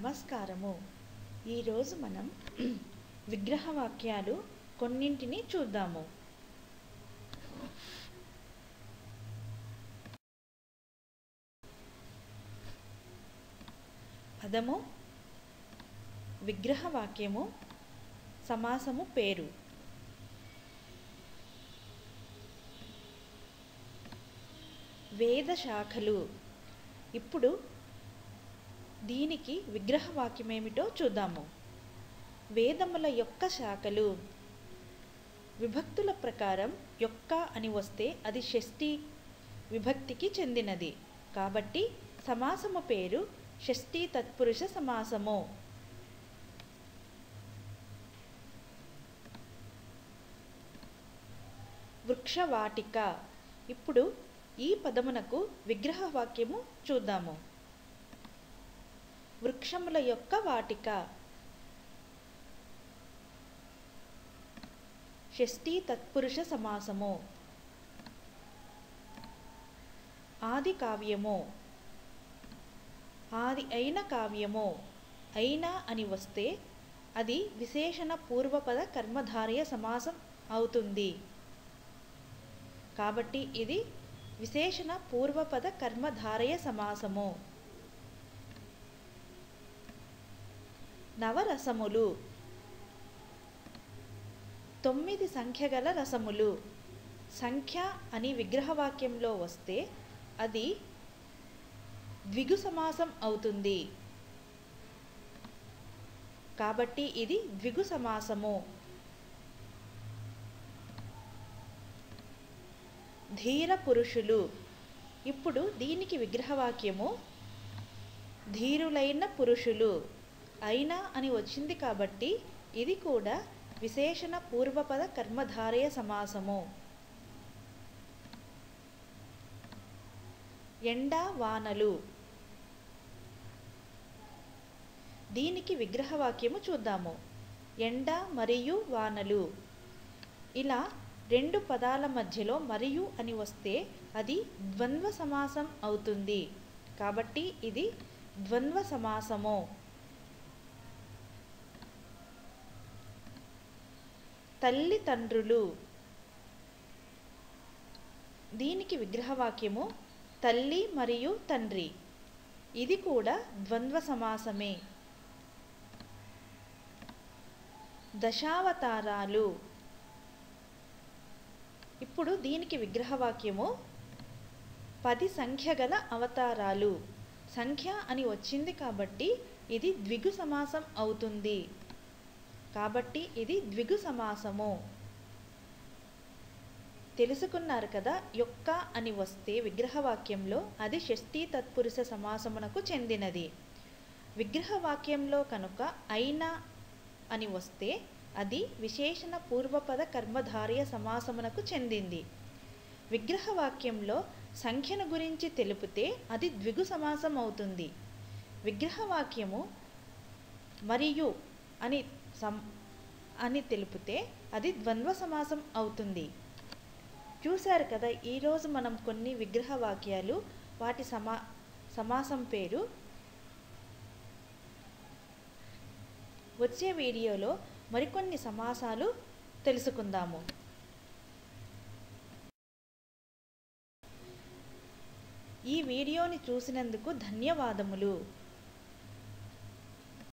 నమస్కారము. ఈరోజు మనం విగ్రహ వాక్యాలు కొన్నింటిని చూద్దాము. పదము, విగ్రహ వాక్యము, సమాసము పేరు. వేద శాఖలు. ఇప్పుడు దీనికి విగ్రహ వాక్యమేమిటో చూద్దాము. వేదముల యొక్క శాఖలు. విభక్తుల ప్రకారం యొక్క అని వస్తే అది షష్ఠీ విభక్తికి చెందినది. కాబట్టి సమాసము పేరు షష్ఠీ తత్పురుష సమాసము. వృక్షవాటిక. ఇప్పుడు ఈ పదమునకు విగ్రహ వాక్యము చూద్దాము. వృక్షముల యొక్క వాటిక. షష్ఠీ తత్పురుష సమాసము. ఆది కావ్యము. ఆది అయిన కావ్యము. అయిన అని వస్తే అది విశేషణ పూర్వపద కర్మధారయ సమాసం అవుతుంది. కాబట్టి ఇది విశేషణ పూర్వపద కర్మధారయ సమాసము. నవరసములు. 9 సంఖ్య గల రసములు. సంఖ్య అని విగ్రహవాక్యంలో వస్తే అది ద్విగు సమాసం అవుతుంది. కాబట్టి ఇది ద్విగు సమాసము. ధీర పురుషులు. ఇప్పుడు దీనికి విగ్రహవాక్యము ధీరులైన పురుషులు. అయినా అని వచ్చింది కాబట్టి ఇది కూడా విశేషణ పూర్వపద కర్మధారయ సమాసము. ఎండ వానలు. దీనికి విగ్రహవాక్యము చూద్దాము. ఎండ మరియు వానలు. ఇలా 2 పదాల మధ్యలో మరియు అని వస్తే అది ద్వంద్వ సమాసం అవుతుంది. కాబట్టి ఇది ద్వంద్వ సమాసము. తల్లిదండ్రులు. దీనికి విగ్రహవాక్యము తల్లి మరియు తండ్రి. ఇది కూడా ద్వంద్వ సమాసమే. దశావతారాలు. ఇప్పుడు దీనికి విగ్రహవాక్యము 10 సంఖ్య గల అవతారాలు. సంఖ్య అని వచ్చింది కాబట్టి ఇది ద్విగు సమాసం అవుతుంది. కాబట్టి ఇది ద్విగు సమాసము. తెలుసుకున్నారు కదా. యొక్క అని వస్తే విగ్రహవాక్యంలో అది షష్ఠీ తత్పురుష సమాసమునకు చెందినది. విగ్రహవాక్యంలో కనుక అయిన అని వస్తే అది విశేషణ పూర్వపద కర్మధారయ సమాసమునకు చెందింది. విగ్రహవాక్యంలో సంఖ్యను గురించి తెలిపితే అది ద్విగు సమాసం అవుతుంది. విగ్రహవాక్యము మరియు అని తెలిపితే అది ద్వంద్వ సమాసం అవుతుంది. చూశారు కదా. ఈరోజు మనం కొన్ని విగ్రహ వాక్యాలు, వాటి సమాసం పేరు. వచ్చే వీడియోలో మరికొన్ని సమాసాలు తెలుసుకుందాము. ఈ వీడియోని చూసినందుకు ధన్యవాదములు.